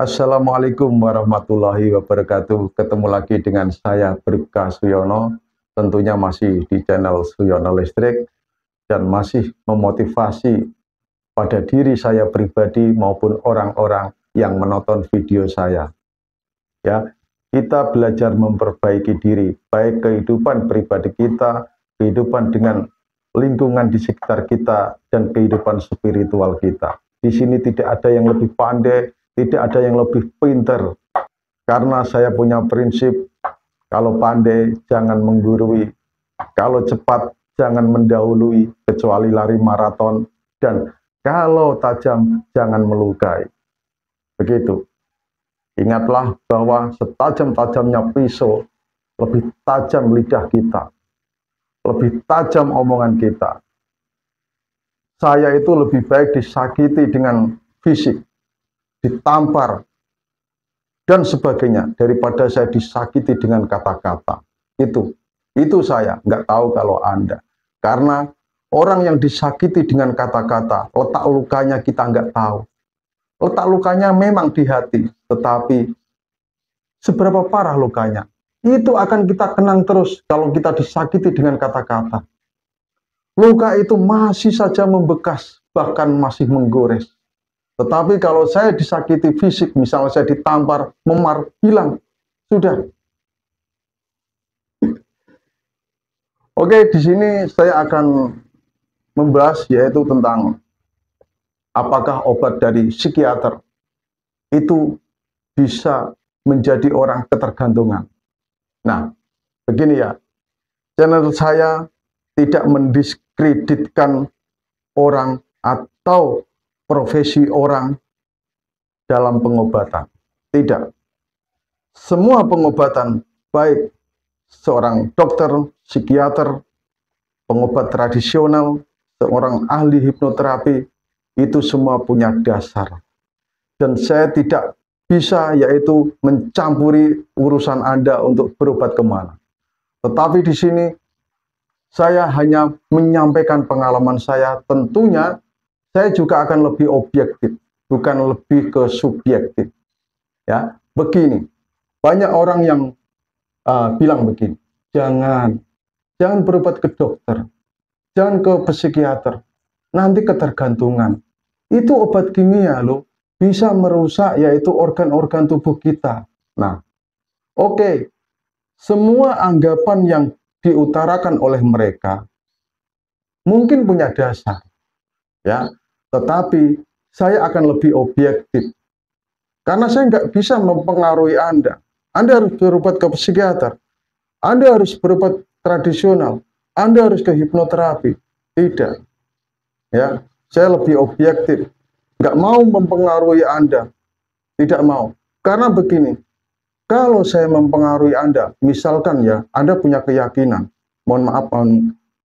Assalamualaikum warahmatullahi wabarakatuh. Ketemu lagi dengan saya Bribka Suyono, tentunya masih di channel Suyono Listrik dan masih memotivasi pada diri saya pribadi maupun orang-orang yang menonton video saya. Ya, kita belajar memperbaiki diri, baik kehidupan pribadi kita, kehidupan dengan lingkungan di sekitar kita, dan kehidupan spiritual kita. Di sini tidak ada yang lebih pandai, tidak ada yang lebih pintar, karena saya punya prinsip, kalau pandai jangan menggurui, kalau cepat jangan mendahului, kecuali lari maraton, dan kalau tajam jangan melukai. Begitu. Ingatlah bahwa setajam-tajamnya pisau, lebih tajam lidah kita, lebih tajam omongan kita. Saya itu lebih baik disakiti dengan fisik, ditampar, dan sebagainya, daripada saya disakiti dengan kata-kata. Itu saya, nggak tahu kalau Anda. Karena orang yang disakiti dengan kata-kata, letak lukanya kita nggak tahu. Letak lukanya memang di hati, tetapi seberapa parah lukanya, itu akan kita kenang terus kalau kita disakiti dengan kata-kata. Luka itu masih saja membekas, bahkan masih menggores. Tetapi kalau saya disakiti fisik, misalnya saya ditampar, memar, hilang, sudah. Oke, di sini saya akan membahas yaitu tentang apakah obat dari psikiater itu bisa menjadi orang ketergantungan. Nah, begini ya, channel saya tidak mendiskreditkan orang atau profesi orang dalam pengobatan. Tidak. Semua pengobatan, baik seorang dokter, psikiater, pengobat tradisional, seorang ahli hipnoterapi, itu semua punya dasar. Dan saya tidak bisa yaitu mencampuri urusan Anda untuk berobat kemana. Tetapi di sini saya hanya menyampaikan pengalaman saya. Tentunya saya juga akan lebih objektif, bukan lebih ke subjektif. Ya, begini, banyak orang yang bilang begini, jangan berobat ke dokter, jangan ke psikiater, nanti ketergantungan. Itu obat kimia loh, bisa merusak yaitu organ-organ tubuh kita. Nah, oke, semua anggapan yang diutarakan oleh mereka mungkin punya dasar, ya. Tetapi saya akan lebih objektif, karena saya nggak bisa mempengaruhi Anda. Anda harus berobat ke psikiater, Anda harus berobat tradisional, Anda harus ke hipnoterapi. Tidak, ya. Saya lebih objektif, nggak mau mempengaruhi Anda, tidak mau. Karena begini, kalau saya mempengaruhi Anda, misalkan ya, Anda punya keyakinan, mohon maaf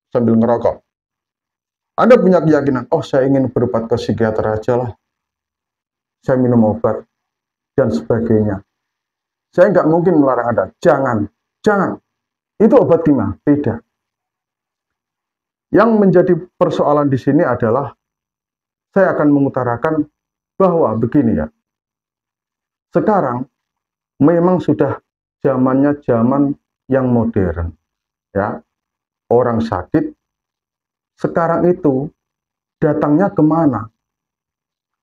sambil ngerokok, Anda punya keyakinan, oh saya ingin berobat ke psikiater aja lah, saya minum obat, dan sebagainya. Saya nggak mungkin melarang Anda, jangan, itu obat kimia, tidak. Yang menjadi persoalan di sini adalah, saya akan mengutarakan bahwa begini ya, sekarang memang sudah zamannya zaman yang modern, ya. Orang sakit sekarang itu datangnya kemana?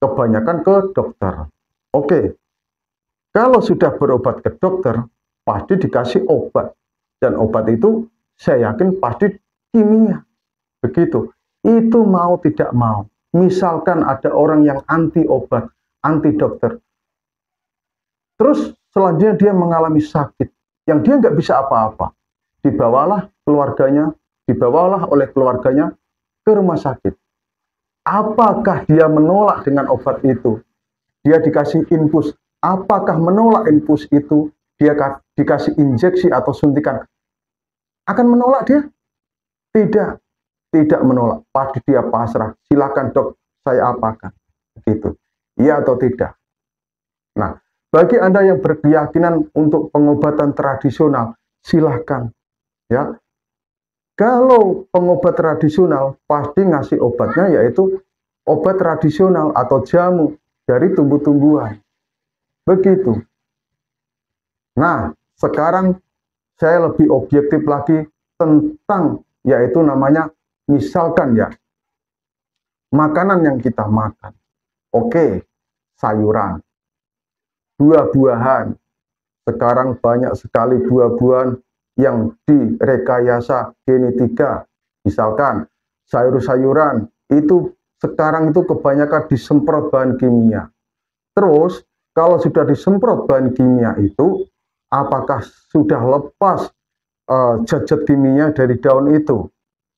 Kebanyakan ke dokter. Oke, kalau sudah berobat ke dokter, pasti dikasih obat. Dan obat itu saya yakin pasti kimia. Begitu. Itu mau tidak mau. Misalkan ada orang yang anti obat, anti dokter. Terus selanjutnya dia mengalami sakit, yang dia nggak bisa apa-apa. Dibawalah oleh keluarganya ke rumah sakit. Apakah dia menolak dengan obat itu? Dia dikasih infus. Apakah menolak infus itu? Dia dikasih injeksi atau suntikan. Akan menolak dia? Tidak menolak. Pasti dia pasrah. Silakan dok, saya apakan. Gitu. Iya atau tidak? Nah, bagi Anda yang berkeyakinan untuk pengobatan tradisional, silahkan. Ya, kalau pengobat tradisional pasti ngasih obatnya yaitu obat tradisional atau jamu dari tumbuh-tumbuhan. Begitu. Nah, sekarang saya lebih objektif lagi tentang yaitu namanya misalkan ya makanan yang kita makan. Oke, sayuran, buah-buahan. Sekarang banyak sekali buah-buahan yang direkayasa genetika. Misalkan sayur-sayuran itu sekarang itu kebanyakan disemprot bahan kimia. Terus kalau sudah disemprot bahan kimia itu, apakah sudah lepas zat-zat kimia dari daun itu?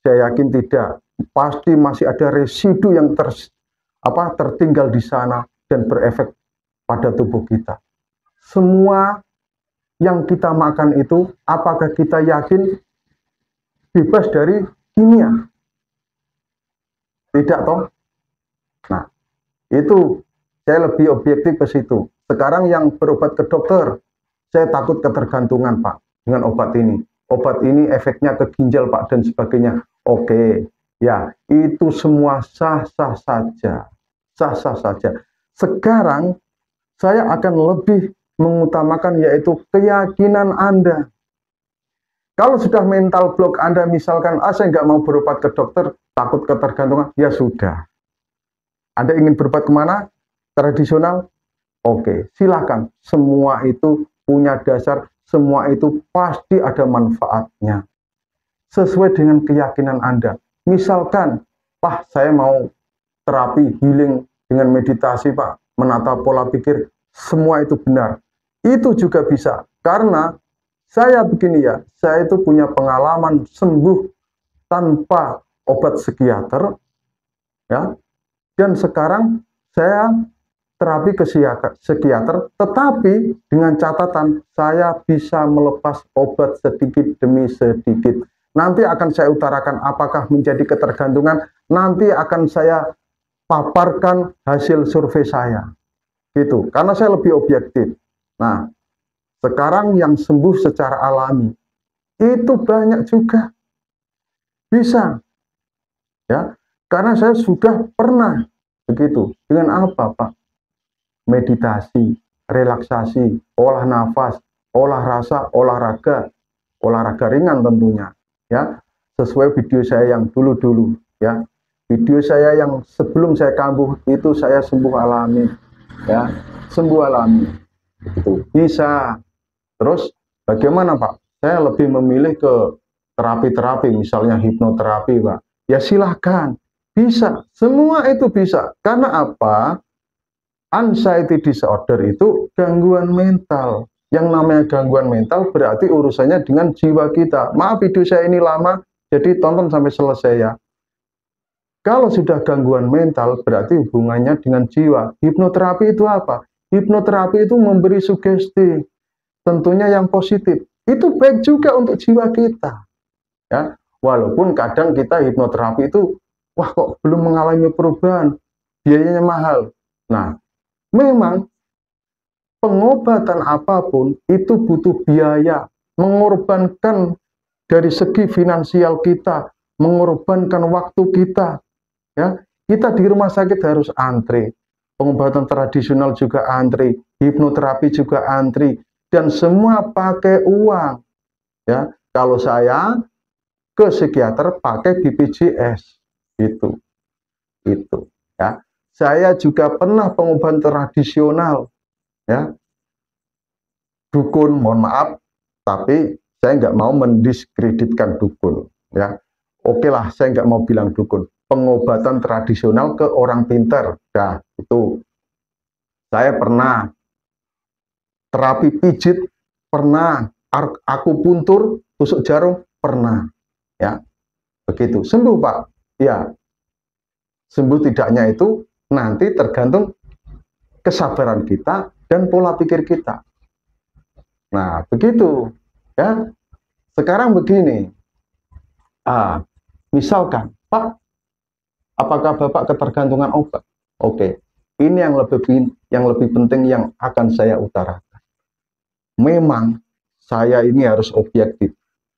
Saya yakin tidak. Pasti masih ada residu yang tertinggal di sana dan berefek pada tubuh kita. Semua yang kita makan itu, apakah kita yakin bebas dari kimia? Tidak toh? Nah, itu saya lebih objektif ke situ. Sekarang yang berobat ke dokter, saya takut ketergantungan Pak dengan obat ini. Obat ini efeknya ke ginjal Pak dan sebagainya. Oke, ya itu semua sah-sah saja. Sah-sah saja. Sekarang saya akan lebih mengutamakan yaitu keyakinan Anda. Kalau sudah mental block Anda misalkan, saya nggak mau berobat ke dokter, takut ketergantungan, ya sudah. Anda ingin berobat kemana? Tradisional? Oke, silakan. Semua itu punya dasar, semua itu pasti ada manfaatnya. Sesuai dengan keyakinan Anda. Misalkan, Pak, saya mau terapi healing dengan meditasi, Pak, menata pola pikir, semua itu benar. Itu juga bisa, karena saya begini ya, saya itu punya pengalaman sembuh tanpa obat psikiater, ya. Dan sekarang saya terapi ke psikiater, tetapi dengan catatan saya bisa melepas obat sedikit demi sedikit. Nanti akan saya utarakan apakah menjadi ketergantungan, nanti akan saya paparkan hasil survei saya. Gitu, karena saya lebih objektif. Nah, sekarang yang sembuh secara alami itu banyak juga bisa, ya, karena saya sudah pernah begitu. Dengan apa, Pak? Meditasi, relaksasi, olah nafas, olah rasa, olahraga ringan tentunya, ya, sesuai video saya yang dulu-dulu, ya. Video saya yang sebelum saya kambuh itu saya sembuh alami, ya, sembuh alami, itu bisa. Terus bagaimana Pak? Saya lebih memilih ke terapi-terapi, misalnya hipnoterapi Pak. Ya silahkan, bisa. Semua itu bisa. Karena apa? Anxiety disorder itu gangguan mental. Yang namanya gangguan mental berarti urusannya dengan jiwa kita. Maaf video saya ini lama, jadi tonton sampai selesai ya. Kalau sudah gangguan mental berarti hubungannya dengan jiwa. Hipnoterapi itu apa? Hipnoterapi itu memberi sugesti. Tentunya yang positif. Itu baik juga untuk jiwa kita. Ya, walaupun kadang kita hipnoterapi itu, wah kok belum mengalami perubahan, biayanya mahal. Nah, memang pengobatan apapun itu butuh biaya, mengorbankan dari segi finansial kita, mengorbankan waktu kita. Ya, kita di rumah sakit harus antri, pengobatan tradisional juga antri, hipnoterapi juga antri. Dan semua pakai uang, ya. Kalau saya ke psikiater pakai BPJS, itu, ya. Saya juga pernah pengobatan tradisional, ya. Dukun, mohon maaf, tapi saya nggak mau mendiskreditkan dukun, ya. Oke lah, saya nggak mau bilang dukun. Pengobatan tradisional ke orang pintar, ya, itu. Saya pernah. Terapi pijit pernah, akupuntur, tusuk jarum pernah, ya, begitu. Sembuh Pak, ya. Sembuh tidaknya itu nanti tergantung kesabaran kita dan pola pikir kita. Nah, begitu, ya. Sekarang begini, misalkan, Pak, apakah Bapak ketergantungan obat? Oke, ini yang lebih penting yang akan saya utarakan. Memang saya ini harus objektif.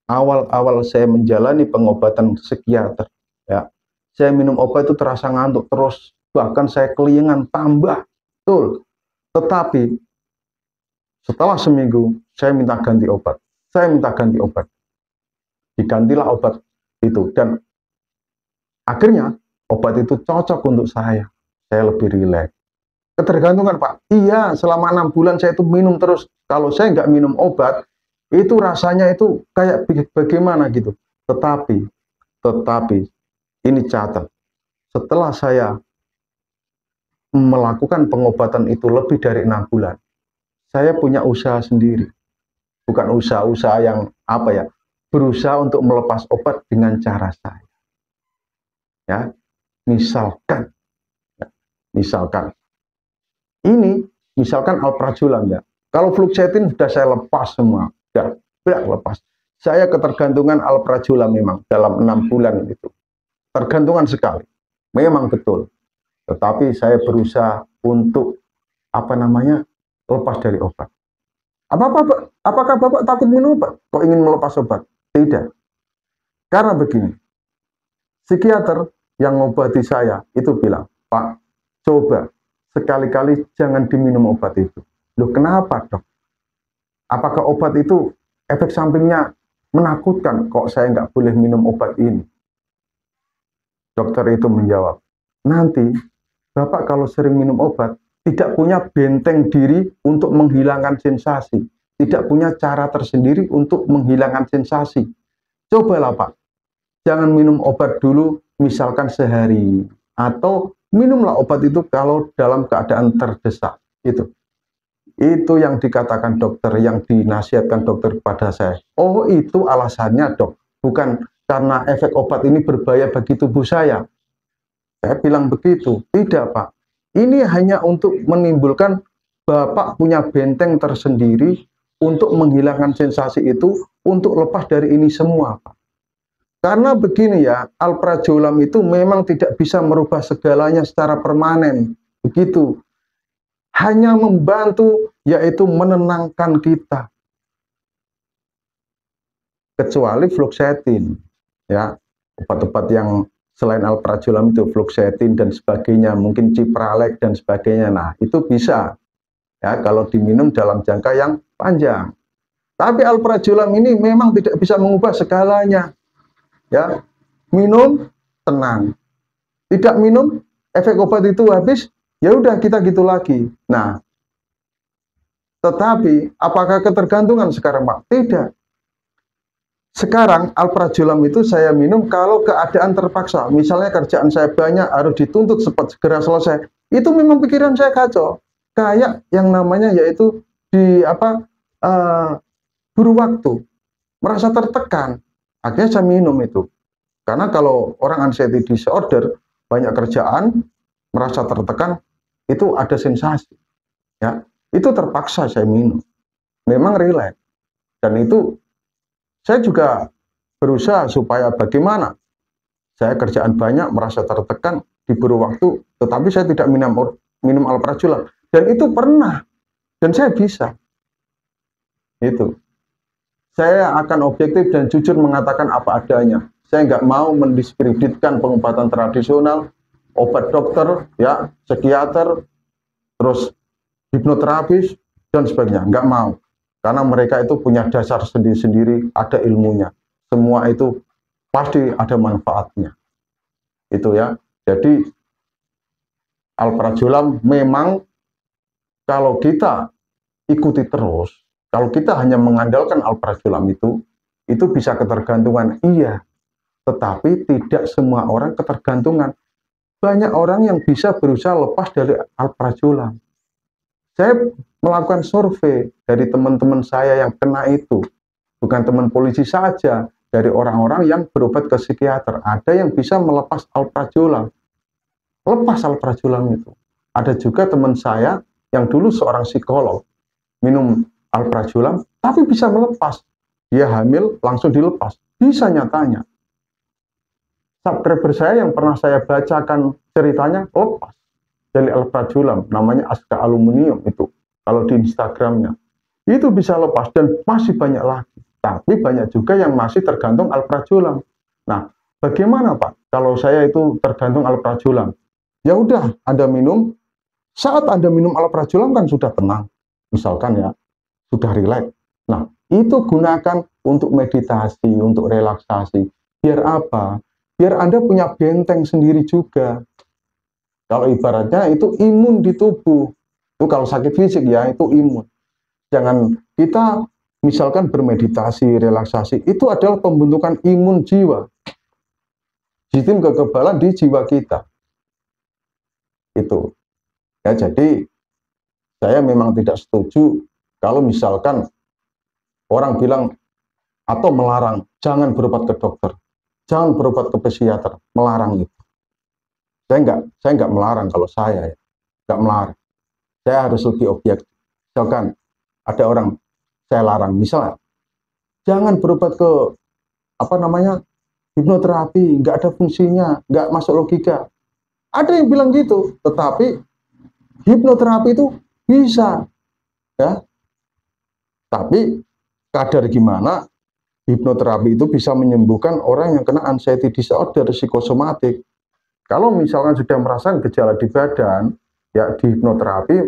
Awal-awal saya menjalani pengobatan psikiater, ya, saya minum obat itu terasa ngantuk terus, bahkan saya kelingan tambah, betul. Tetapi Setelah seminggu, saya minta ganti obat. Saya minta ganti obat. Digantilah obat itu. Dan akhirnya, obat itu cocok untuk saya. Saya lebih rileks. Ketergantungan, Pak. Iya, selama 6 bulan saya itu minum terus. Kalau saya nggak minum obat, itu rasanya itu kayak bagaimana gitu. Tetapi, ini catat. Setelah saya melakukan pengobatan itu lebih dari 6 bulan, saya punya usaha sendiri. Bukan usaha-usaha yang berusaha untuk melepas obat dengan cara saya. Ya, misalkan alprazolam ya. Kalau fluoxetine sudah saya lepas semua, sudah lepas. Saya ketergantungan alprazolam memang dalam 6 bulan itu. Tergantungan sekali, memang betul. Tetapi saya berusaha untuk lepas dari obat. Apakah Bapak takut minum obat? Kok ingin melepas obat? Tidak. Karena begini, psikiater yang ngobati saya itu bilang, Pak, coba sekali-kali jangan diminum obat itu. Loh, kenapa, Dok? Apakah obat itu efek sampingnya menakutkan? Kok saya nggak boleh minum obat ini? Dokter itu menjawab, nanti Bapak kalau sering minum obat, tidak punya benteng diri untuk menghilangkan sensasi. Tidak punya cara tersendiri untuk menghilangkan sensasi. Cobalah, Pak. Jangan minum obat dulu, misalkan sehari. Atau minumlah obat itu kalau dalam keadaan terdesak. Itu yang dikatakan dokter, yang dinasihatkan dokter pada saya. Oh, itu alasannya, Dok. Bukan karena efek obat ini berbahaya bagi tubuh saya. Saya bilang begitu. Tidak, Pak. Ini hanya untuk menimbulkan Bapak punya benteng tersendiri untuk menghilangkan sensasi itu, untuk lepas dari ini semua, Pak. Karena begini ya, alprazolam itu memang tidak bisa merubah segalanya secara permanen. Begitu. Hanya membantu, yaitu menenangkan kita. Kecuali fluoxetine, ya, obat-obat yang selain alprazolam itu, fluoxetine dan sebagainya, mungkin cipralex dan sebagainya. Nah, itu bisa ya kalau diminum dalam jangka yang panjang. Tapi alprazolam ini memang tidak bisa mengubah segalanya. Ya, minum tenang. Tidak minum, efek obat itu habis, ya udah kita gitu lagi. Nah, tetapi apakah ketergantungan sekarang, Pak? Tidak. Sekarang alprazolam itu saya minum kalau keadaan terpaksa. Misalnya kerjaan saya banyak, harus dituntut cepat segera selesai. Itu memang pikiran saya kacau. Kayak yang namanya yaitu buru waktu, merasa tertekan. Akhirnya saya minum itu. Karena kalau orang anxiety disorder, banyak kerjaan, merasa tertekan, itu ada sensasi. Ya, itu terpaksa saya minum. Memang rileks. Dan itu saya juga berusaha supaya bagaimana saya kerjaan banyak, merasa tertekan, diburu waktu, tetapi saya tidak minum alprazolam. Dan itu pernah, dan saya bisa. Itu. Saya akan objektif dan jujur mengatakan apa adanya. Saya nggak mau mendiskreditkan pengobatan tradisional, obat dokter, ya, psikiater, terus hipnoterapis, dan sebagainya. Nggak mau. Karena mereka itu punya dasar sendiri-sendiri, ada ilmunya. Semua itu pasti ada manfaatnya. Itu ya. Jadi alprazolam memang kalau kita ikuti terus, kalau kita hanya mengandalkan alprazolam itu bisa ketergantungan. Iya. Tetapi tidak semua orang ketergantungan. Banyak orang yang bisa berusaha lepas dari alprazolam. Saya melakukan survei dari teman-teman saya yang kena itu. Bukan teman polisi saja, dari orang-orang yang berobat ke psikiater. Ada yang bisa melepas alprazolam. Lepas alprazolam itu. Ada juga teman saya yang dulu seorang psikolog. Minum alprazolam, tapi bisa melepas. Dia hamil, langsung dilepas. Bisa nyatanya. Subscriber saya yang pernah saya bacakan ceritanya, lepas dari alprazolam, namanya Aska Aluminium itu, kalau di Instagramnya, itu bisa lepas dan masih banyak lagi. Tapi banyak juga yang masih tergantung alprazolam. Nah, bagaimana Pak? Kalau saya itu tergantung alprazolam, ya udah, Anda minum. Saat Anda minum alprazolam kan sudah tenang, misalkan ya. sudah rileks. Nah, itu gunakan untuk meditasi, untuk relaksasi. Biar apa? Biar Anda punya benteng sendiri juga. Kalau ibaratnya itu imun di tubuh. Itu kalau sakit fisik ya, itu imun. Jangan kita misalkan bermeditasi, relaksasi, itu adalah pembentukan imun jiwa. Sistem kekebalan di jiwa kita. Itu. Ya, jadi saya memang tidak setuju kalau misalkan orang bilang atau melarang, jangan berobat ke dokter, jangan berobat ke psikiater, melarang itu. Saya nggak melarang kalau saya, ya. Nggak melarang. Saya harus lebih objektif. Misalkan ada orang saya larang, misalnya, jangan berobat ke apa namanya hipnoterapi, nggak ada fungsinya, nggak masuk logika. Ada yang bilang gitu, tetapi hipnoterapi itu bisa, ya. Tapi kadar gimana hipnoterapi itu bisa menyembuhkan orang yang kena anxiety disorder, psikosomatik. Kalau misalkan sudah merasakan gejala di badan, ya di hipnoterapi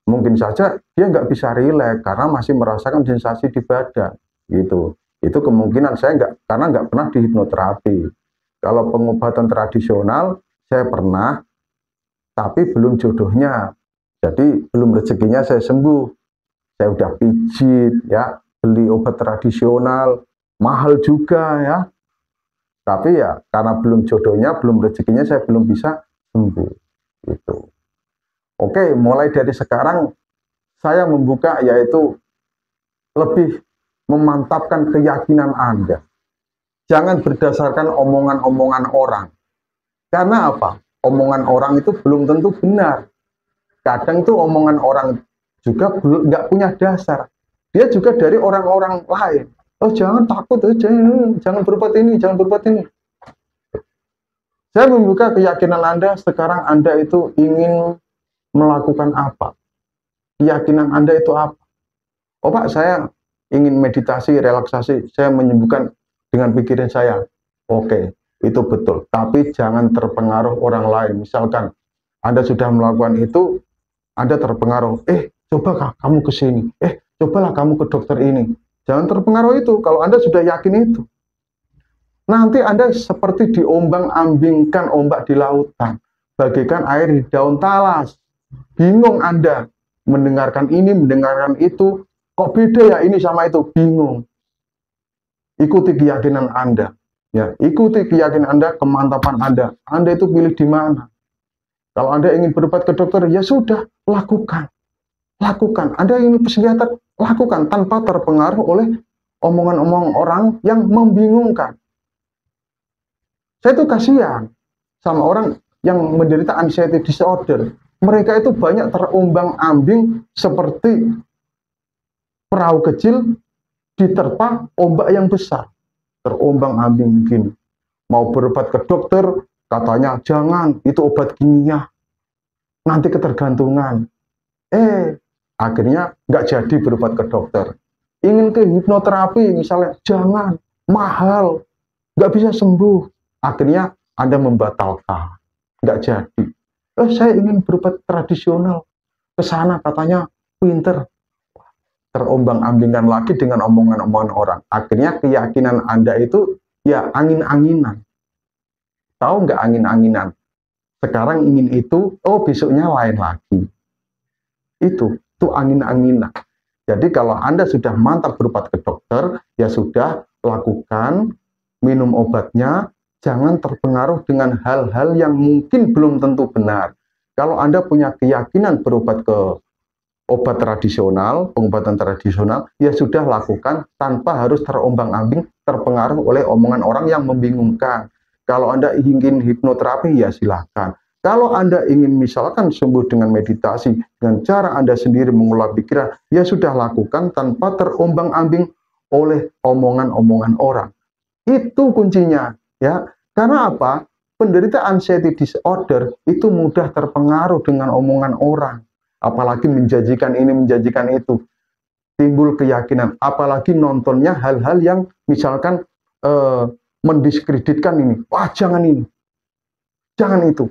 mungkin saja dia nggak bisa rileks karena masih merasakan sensasi di badan, gitu. Itu kemungkinan saya karena nggak pernah di hipnoterapi. Kalau pengobatan tradisional saya pernah, tapi belum jodohnya. Jadi belum rezekinya saya sembuh. Saya udah pijit, ya, beli obat tradisional, mahal juga ya. Tapi ya karena belum jodohnya, belum rezekinya, saya belum bisa sembuh. Gitu. Oke, mulai dari sekarang saya membuka yaitu lebih memantapkan keyakinan Anda. Jangan berdasarkan omongan-omongan orang. Karena apa? Omongan orang itu belum tentu benar. Kadang tuh omongan orang juga nggak punya dasar. Dia juga dari orang-orang lain. Oh jangan takut, jangan berbuat ini, jangan berbuat ini. Saya membuka keyakinan Anda, sekarang Anda itu ingin melakukan apa? Keyakinan Anda itu apa? Oh Pak, saya ingin meditasi, relaksasi, saya menyembuhkan dengan pikiran saya. Oke, itu betul. Tapi jangan terpengaruh orang lain. Misalkan Anda sudah melakukan itu, Anda terpengaruh. Coba kamu ke sini. Cobalah kamu ke dokter ini. Jangan terpengaruh itu. Kalau Anda sudah yakin itu, nanti Anda seperti diombang-ambingkan ombak di lautan, bagaikan air di daun talas. Bingung Anda mendengarkan ini, mendengarkan itu. Kok beda ya ini sama itu? Bingung. Ikuti keyakinan Anda. Ya, ikuti keyakinan Anda, kemantapan Anda. Anda itu pilih di mana? Kalau Anda ingin berobat ke dokter, ya sudah, lakukan. Lakukan. Anda ingin psikiater, lakukan tanpa terpengaruh oleh omongan-omongan orang yang membingungkan. Saya tuh kasihan sama orang yang menderita anxiety disorder. Mereka itu banyak terombang-ambing seperti perahu kecil diterpa ombak yang besar. Terombang-ambing begini. Mau berobat ke dokter, katanya jangan, itu obat kimia. Nanti ketergantungan. Akhirnya nggak jadi berobat ke dokter. Ingin ke hipnoterapi misalnya, jangan, mahal, nggak bisa sembuh. Akhirnya Anda membatalkan, nggak jadi. Saya ingin berobat tradisional, ke sana katanya pinter. Terombang-ambingkan lagi dengan omongan-omongan orang. Akhirnya keyakinan Anda itu ya angin-anginan. Tahu nggak angin-anginan? Sekarang ingin itu, besoknya lain lagi. Itu angin-anginan. Jadi kalau Anda sudah mantap berobat ke dokter, ya sudah, lakukan, minum obatnya, jangan terpengaruh dengan hal-hal yang mungkin belum tentu benar. Kalau Anda punya keyakinan berobat ke obat tradisional, pengobatan tradisional, ya sudah lakukan tanpa harus terombang-ambing, terpengaruh oleh omongan orang yang membingungkan. Kalau Anda ingin hipnoterapi, ya silahkan. Kalau Anda ingin misalkan sembuh dengan meditasi, dengan cara Anda sendiri mengolah pikiran, ya sudah lakukan tanpa terombang-ambing oleh omongan-omongan orang. Itu kuncinya, ya. Karena apa? Penderita anxiety disorder itu mudah terpengaruh dengan omongan orang. Apalagi menjanjikan ini, menjanjikan itu. Timbul keyakinan, apalagi nontonnya hal-hal yang misalkan mendiskreditkan ini. Wah, jangan ini. Jangan itu.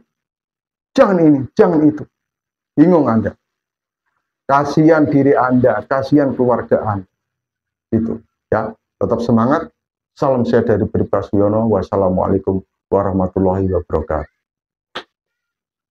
Jangan ini, jangan itu. Bingung Anda. kasihan diri Anda, kasihan keluarga Anda. Itu ya, tetap semangat. Salam sehat dari Budi Prasetyono. Wassalamualaikum warahmatullahi wabarakatuh.